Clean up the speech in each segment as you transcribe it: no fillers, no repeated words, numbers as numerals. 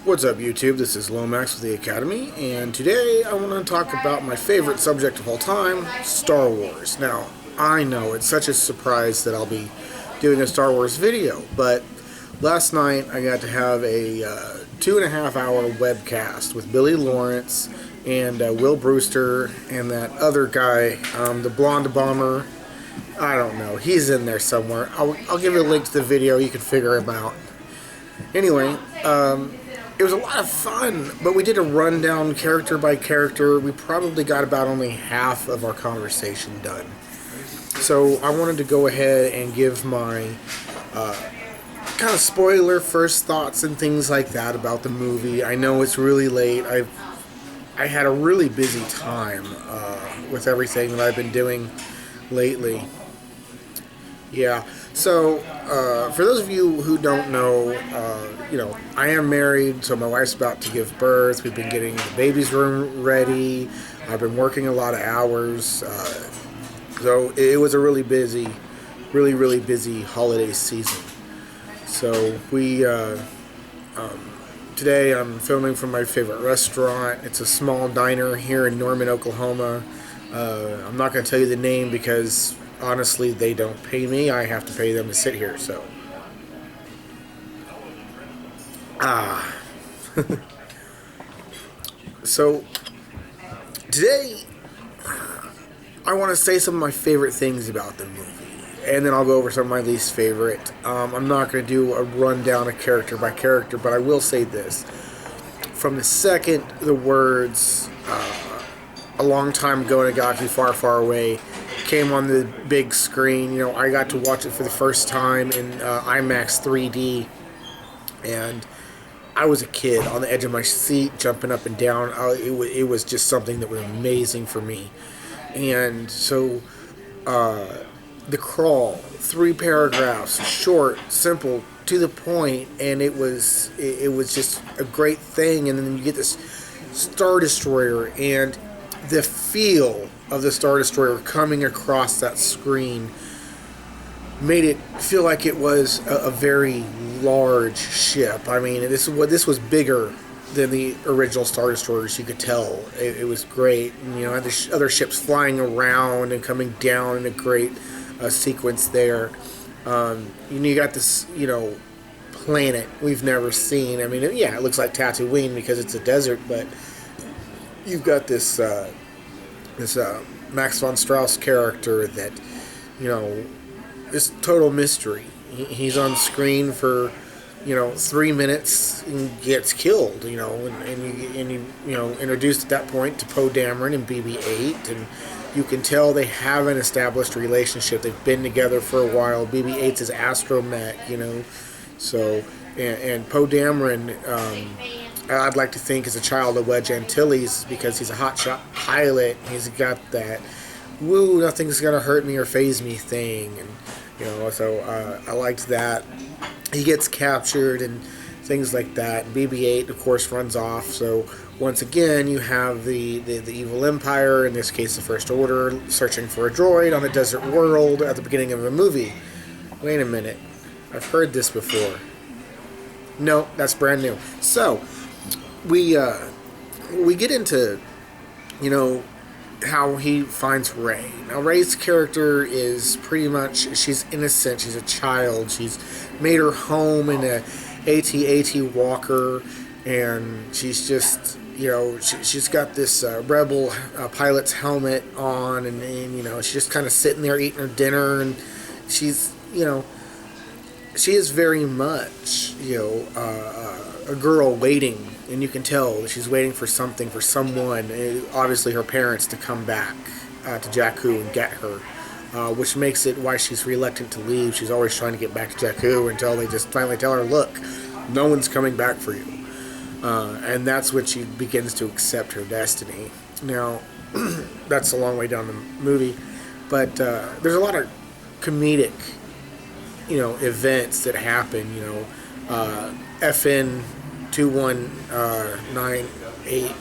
What's up, YouTube? This is Lomax with the Academy, and today I want to talk about my favorite subject of all time, Star Wars. Now, I know it's such a surprise that I'll be doing a Star Wars video, but last night I got to have a 2.5-hour webcast with Billy Lawrence and Will Brewster and that other guy, the blonde bomber. I don't know. He's in there somewhere. I'll give you a link to the video. You can figure him out. Anyway, it was a lot of fun, but we did a rundown character by character. We probably got about only half of our conversation done. So I wanted to go ahead and give my kind of spoiler first thoughts and things like that about the movie. I know it's really late. I had a really busy time with everything that I've been doing lately. Yeah, so for those of you who don't know, I am married, so my wife's about to give birth. We've been getting the baby's room ready. I've been working a lot of hours. So it was a really busy holiday season. So today I'm filming from my favorite restaurant. It's a small diner here in Norman, Oklahoma. I'm not going to tell you the name because honestly, they don't pay me. I have to pay them to sit here, so. So, today, I want to say some of my favorite things about the movie, and then I'll go over some of my least favorite. I'm not going to do a rundown of character by character, but I will say this. From the second the words, a long time ago in a galaxy far, far away, came on the big screen, I got to watch it for the first time in IMAX 3D, and I was a kid on the edge of my seat, jumping up and down. It was just something that was amazing for me. And so, The Crawl, 3 paragraphs, short, simple, to the point, and it was just a great thing. And then you get this Star Destroyer, and the feel of the Star Destroyer coming across that screen made it feel like it was a very large ship. I mean, this was bigger than the original Star Destroyers. You could tell it was great. And, had the other ships flying around and coming down in a great sequence there. You got this, planet we've never seen. I mean, it looks like Tatooine because it's a desert, but you've got this Max von Strauss character that, is total mystery. He's on screen for, 3 minutes and gets killed, and you introduced at that point to Poe Dameron and BB-8, and you can tell they have an established relationship. They've been together for a while. BB-8's his astromech, so, and Poe Dameron, I'd like to think is a child of Wedge Antilles because he's a hotshot pilot. He's got that, woo, nothing's gonna hurt me or phase me thing, and so I liked that. He gets captured and things like that. And BB-8, of course, runs off. So once again, you have the evil empire, in this case, the First Order, searching for a droid on a desert world at the beginning of a movie. Wait a minute, I've heard this before. No, that's brand new. So we get into, how he finds Rey. Now, Rey's character is pretty much, she's innocent, she's a child, she's made her home in a AT-AT walker, and she's just, she's got this rebel pilot's helmet on, and she's just kind of sitting there eating her dinner, and she's, she is very much, a girl waiting, and you can tell that she's waiting for something, for someone, obviously her parents, to come back to Jakku and get her, which makes it why she's reluctant to leave. She's always trying to get back to Jakku until they just finally tell her, look, no one's coming back for you. And that's when she begins to accept her destiny. Now, that's a long way down the movie, but there's a lot of comedic events that happen. FN 2198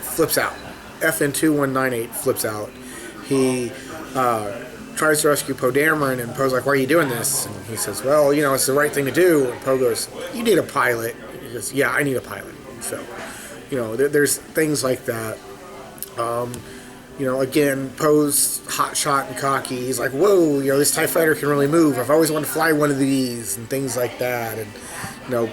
flips out. FN 2198 flips out. He tries to rescue Poe Dameron, and Poe's like, why are you doing this? And he says, well, it's the right thing to do. And Poe goes, you need a pilot. He goes, yeah, I need a pilot. So, there's things like that. Again, Poe's hotshot and cocky. He's like, whoa, this TIE fighter can really move. I've always wanted to fly one of these, and things like that. And,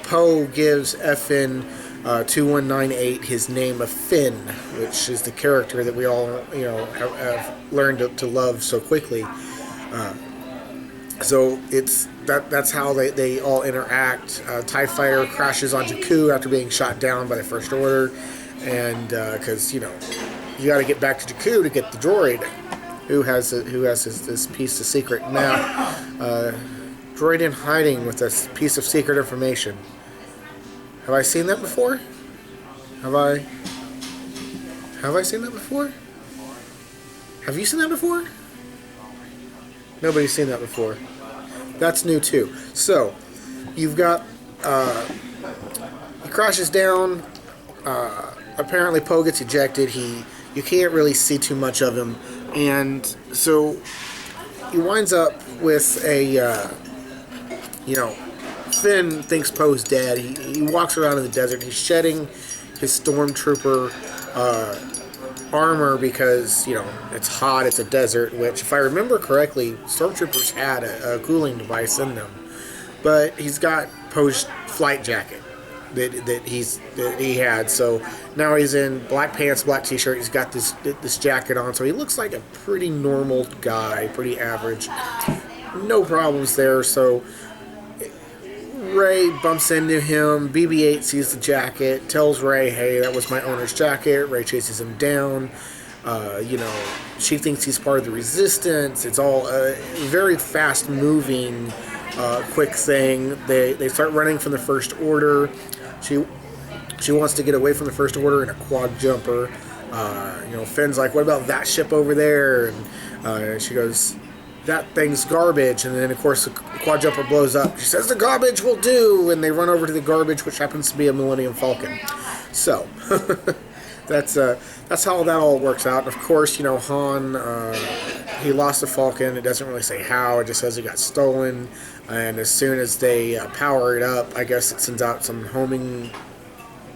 Poe gives FN 2198 his name of Finn, which is the character that we all, have learned to love so quickly. So that's how they all interact. TIE fighter crashes on Jakku after being shot down by the First Order, and because you got to get back to Jakku to get the droid, who has this piece of secret map. Droid in hiding with this piece of secret information. Have I seen that before? Have I seen that before? Have you seen that before? Nobody's seen that before. That's new too. So, you've got he crashes down. Apparently, Poe gets ejected. You can't really see too much of him, and so he winds up with a Finn thinks Poe's dead. He walks around in the desert. He's shedding his stormtrooper armor because, it's hot, it's a desert, which, if I remember correctly, stormtroopers had a cooling device in them. But he's got Poe's flight jacket that he had. So now he's in black pants, black t-shirt. He's got this jacket on. So he looks like a pretty normal guy, pretty average. No problems there. So Rey bumps into him. BB-8 sees the jacket, tells Rey, hey, that was my owner's jacket. Rey chases him down. She thinks he's part of the Resistance. It's all a very fast-moving, quick thing. They start running from the First Order. She wants to get away from the First Order in a quad jumper. Finn's like, what about that ship over there? And she goes, that thing's garbage. And then, of course, the quad jumper blows up. She says, the garbage will do. And they run over to the garbage, which happens to be a Millennium Falcon. So, that's how that all works out. And, of course, Han, he lost the Falcon. It doesn't really say how. It just says it got stolen. And as soon as they power it up, I guess it sends out some homing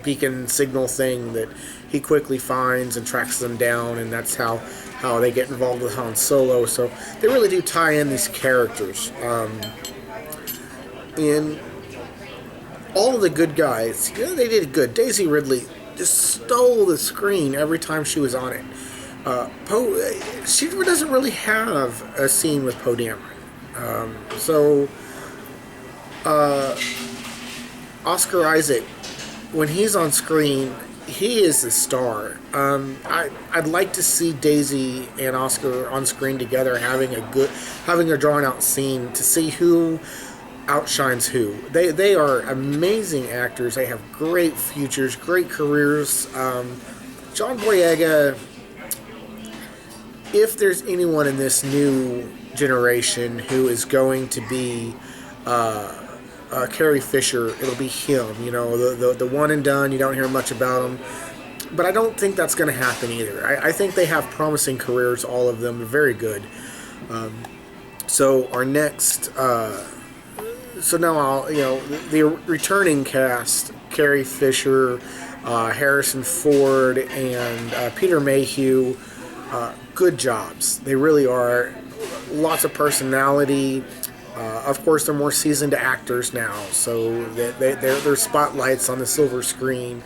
beacon signal thing that he quickly finds and tracks them down, and that's how they get involved with Han Solo. So they really do tie in these characters. And all of the good guys, they did good. Daisy Ridley just stole the screen every time she was on it. Poe, she doesn't really have a scene with Poe Dameron. Oscar Isaac, when he's on screen, he is the star. I'd like to see Daisy and Oscar on screen together, having a drawn out scene to see who outshines who. They are amazing actors. They have great futures, great careers. John Boyega, if there's anyone in this new generation who is going to be Carrie Fisher, it'll be him. The one and done. You don't hear much about him, but I don't think that's going to happen either. I think they have promising careers, all of them. They're very good. So our next, so now the returning cast: Carrie Fisher, Harrison Ford, and Peter Mayhew. Good jobs. They really are. Lots of personality. Of course, they're more seasoned actors now, so they're spotlights on the silver screen.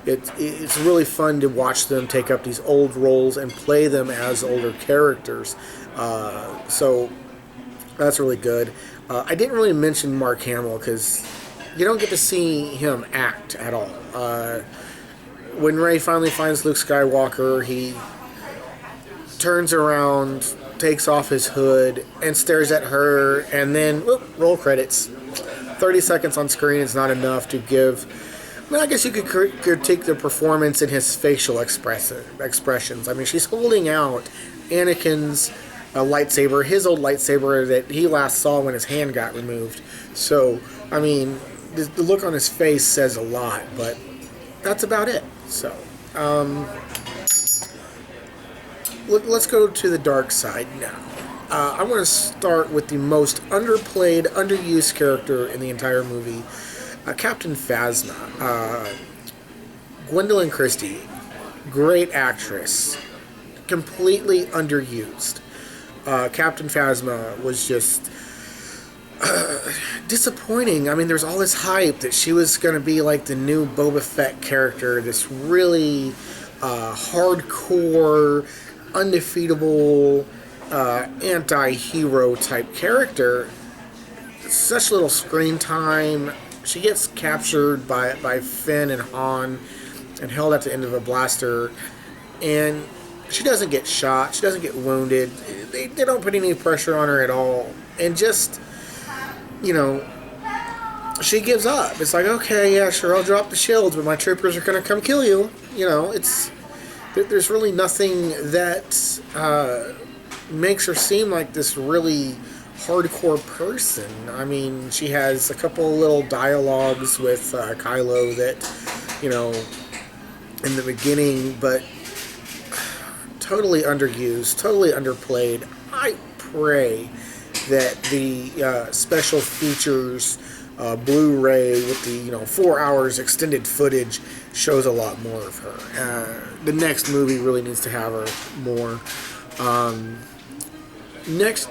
It's really fun to watch them take up these old roles and play them as older characters. So that's really good. I didn't really mention Mark Hamill because you don't get to see him act at all. When Rey finally finds Luke Skywalker, he turns around, takes off his hood, and stares at her, and then, roll credits. 30 seconds on screen is not enough to give... I guess you could critique the performance in his facial expressions. I mean, she's holding out Anakin's lightsaber, his old lightsaber that he last saw when his hand got removed. So, I mean, the look on his face says a lot, but that's about it. So, let's go to the dark side now. I want to start with the most underplayed, underused character in the entire movie, Captain Phasma, Gwendolyn Christie, great actress, completely underused. Captain Phasma was just disappointing. I mean, there's all this hype that she was going to be like the new Boba Fett character, this really hardcore, undefeatable anti-hero type character. Such little screen time. She gets captured by Finn and Han and held at the end of a blaster, and she doesn't get shot, she doesn't get wounded, they don't put any pressure on her at all, and just, she gives up. It's like, okay, yeah, sure, I'll drop the shields, but my troopers are going to come kill you. There's really nothing that makes her seem like this really hardcore person. I mean, she has a couple little dialogues with Kylo that, in the beginning, but totally underused, totally underplayed. I pray that the special features Blu-ray with the 4 hours extended footage shows a lot more of her. The next movie really needs to have her more. Next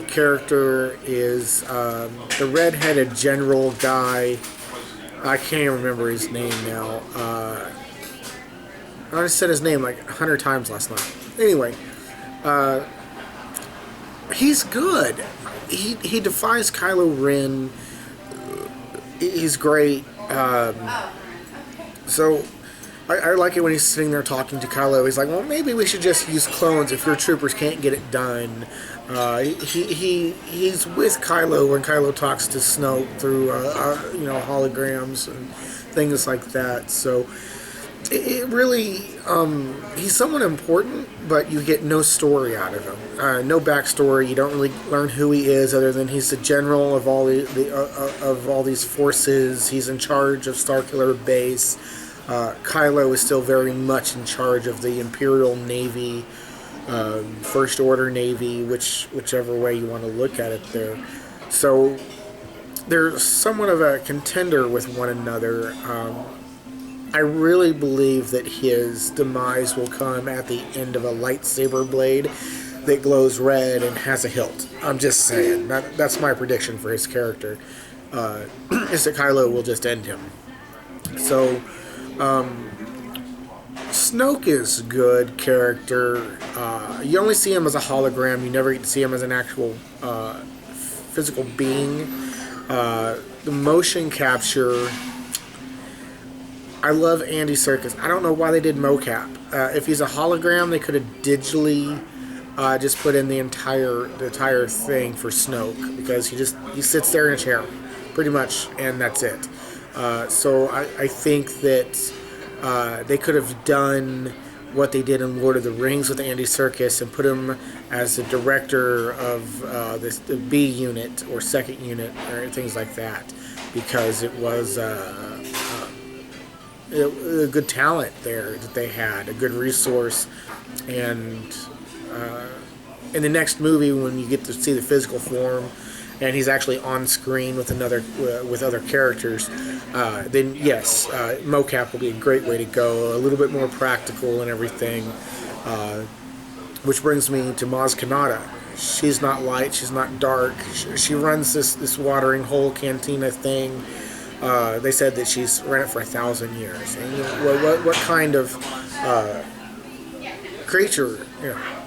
character is the red-headed general guy. I can't remember his name now. I just said his name like 100 times last night. Anyway, he's good. He defies Kylo Ren. He's great. So I like it when he's sitting there talking to Kylo. He's like, well, maybe we should just use clones if your troopers can't get it done. He's with Kylo when Kylo talks to Snoke through holograms and things like that. So it really, he's somewhat important, but you get no story out of him. No backstory. You don't really learn who he is, other than he's the general of all of all these forces. He's in charge of Starkiller Base. Kylo is still very much in charge of the Imperial Navy, First Order Navy, whichever way you want to look at it there. So they're somewhat of a contender with one another. I really believe that his demise will come at the end of a lightsaber blade that glows red and has a hilt. I'm just saying. That's my prediction for his character. Is that Kylo will just end him. So, Snoke is a good character. You only see him as a hologram. You never get to see him as an actual physical being. The motion capture... I love Andy Serkis. I don't know why they did mocap. If he's a hologram, they could have digitally just put in the entire thing for Snoke, because he sits there in a chair, pretty much, and that's it. So I think that they could have done what they did in Lord of the Rings with Andy Serkis and put him as the director of the B unit or second unit or things like that, because it was a good talent there that they had, a good resource. And in the next movie, when you get to see the physical form and he's actually on screen with other characters, then yes, mocap will be a great way to go, a little bit more practical and everything. Which brings me to Maz Kanata. She's not light, she's not dark. She runs this watering hole cantina thing. They said that she's run it for 1,000 years. And what kind of creature,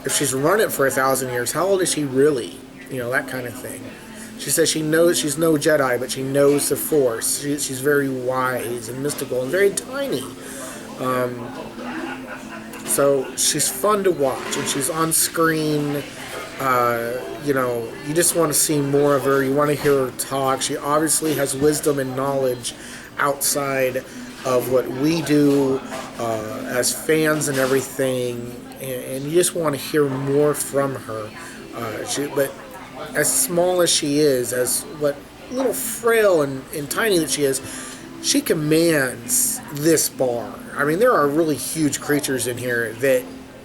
if she's run it for 1,000 years, how old is she really? That kind of thing. She says she knows she's no Jedi, but she knows the Force. She's very wise and mystical and very tiny. So she's fun to watch, and she's on screen. You just want to see more of her. You want to hear her talk. She obviously has wisdom and knowledge outside of what we do as fans and everything, and you just want to hear more from her. But as small as she is, as what little frail and tiny that she is, she commands this bar. I mean, there are really huge creatures in here that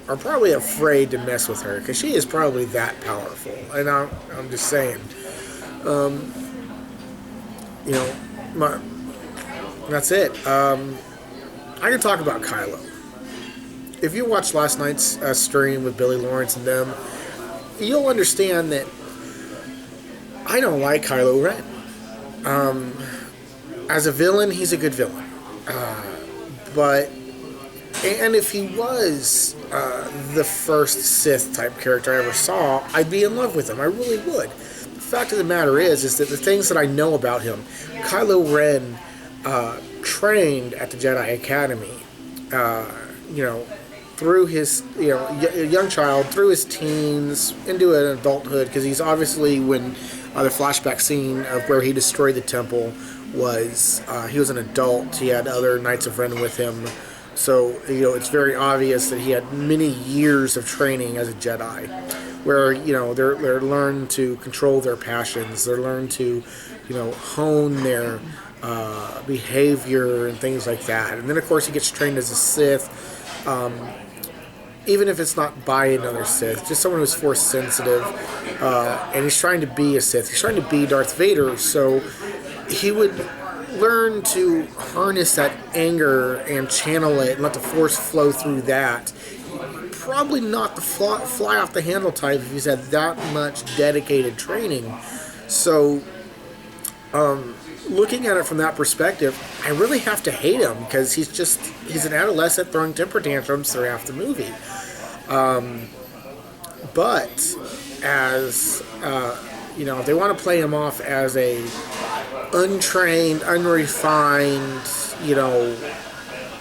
are probably afraid to mess with her, because she is probably that powerful. And I'm just saying, That's it. I can talk about Kylo. If you watched last night's stream with Billy Lawrence and them, you'll understand that I don't like Kylo Ren. As a villain, he's a good villain. And if he was the first Sith type character I ever saw, I'd be in love with him. I really would. The fact of the matter is that the things that I know about him, Kylo Ren trained at the Jedi Academy, through his, young child, through his teens, into an adulthood, because he's obviously, when the flashback scene of where he destroyed the temple was, he was an adult, he had other Knights of Ren with him, so, it's very obvious that he had many years of training as a Jedi, where, they're learned to control their passions, they're learned to, hone their behavior and things like that. And then, of course, he gets trained as a Sith, even if it's not by another Sith, just someone who's Force sensitive, and he's trying to be a Sith. He's trying to be Darth Vader, so he would learn to harness that anger and channel it and let the Force flow through that. Probably not the fly off the handle type if he's had that much dedicated training. So, looking at it from that perspective, I really have to hate him because he's an adolescent throwing temper tantrums through half the movie. But as if they want to play him off as a untrained, unrefined,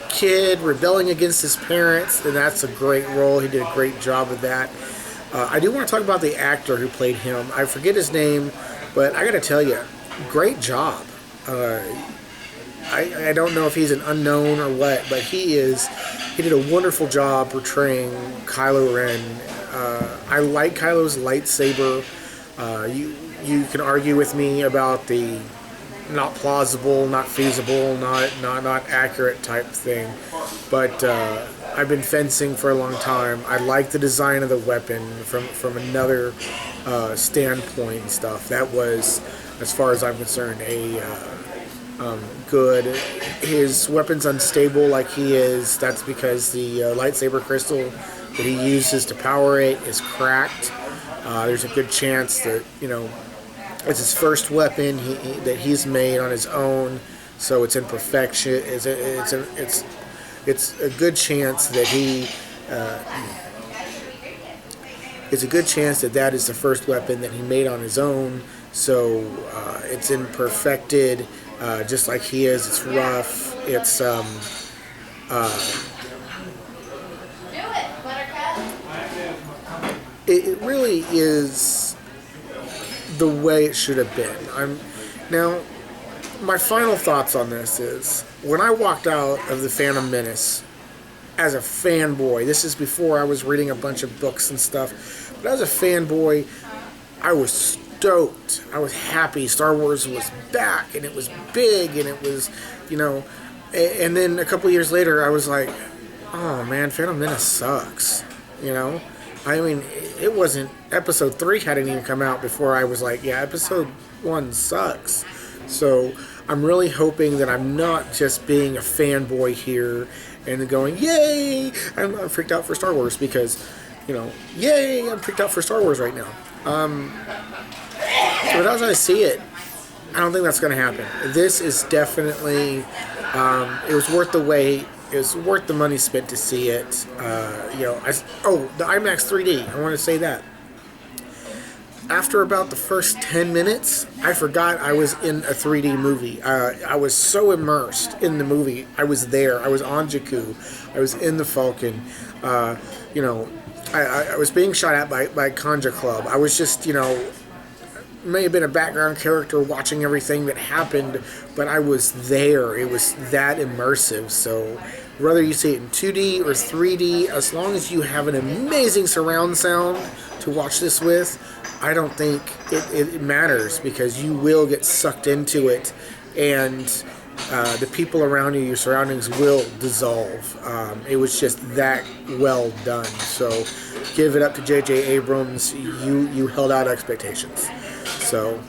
kid rebelling against his parents, then that's a great role. He did a great job with that. I do want to talk about the actor who played him. I forget his name, but I got to tell you, great job. I don't know if he's an unknown or what, but he did a wonderful job portraying Kylo Ren. I like Kylo's lightsaber. You can argue with me about the not plausible, not feasible, not accurate type thing, but I've been fencing for a long time. I like the design of the weapon from another standpoint and stuff. That was, as far as I'm concerned, good. His weapon's unstable like he is. That's because the lightsaber crystal that he uses to power it is cracked. There's a good chance that, it's his first weapon that he's made on his own, so it's imperfection. It's a good chance that it's a good chance that is the first weapon that he made on his own. So it's imperfected, just like he is. It's rough. It's it really is the way it should have been. Now, my final thoughts on this is, when I walked out of The Phantom Menace as a fanboy, this is before I was reading a bunch of books and stuff, but as a fanboy, I was stoked. I was happy. Star Wars was back, and it was big, and it was, and then a couple years later, I was like, oh man, Phantom Menace sucks, I mean, it wasn't, episode 3 hadn't even come out before I was like, yeah, episode 1 sucks. So I'm really hoping that I'm not just being a fanboy here and going, yay, I'm freaked out for Star Wars because, yay, I'm freaked out for Star Wars right now. But as I see it, I don't think that's going to happen. This is definitely, it was worth the wait. It was worth the money spent to see it. The IMAX 3D, I want to say that. After about the first 10 minutes, I forgot I was in a 3D movie. I was so immersed in the movie. I was there. I was on Jakku. I was in the Falcon. I was being shot at by Conja Club. I was just, may have been a background character watching everything that happened, but I was there. It was that immersive. So whether you see it in 2D or 3D, as long as you have an amazing surround sound to watch this with, I don't think it matters, because you will get sucked into it, and the people around you, your surroundings, will dissolve. It was just that well done. So give it up to J.J. Abrams. You held out expectations. So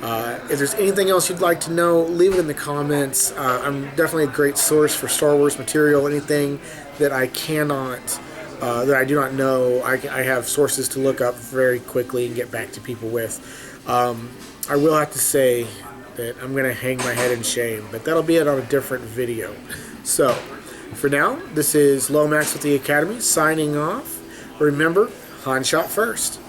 If there's anything else you'd like to know, leave it in the comments. I'm definitely a great source for Star Wars material. Anything that I that I do not know, I have sources to look up very quickly and get back to people with. I will have to say that I'm going to hang my head in shame, but that'll be it on a different video. So, for now, this is Lomax with the Academy signing off. Remember, Han shot first.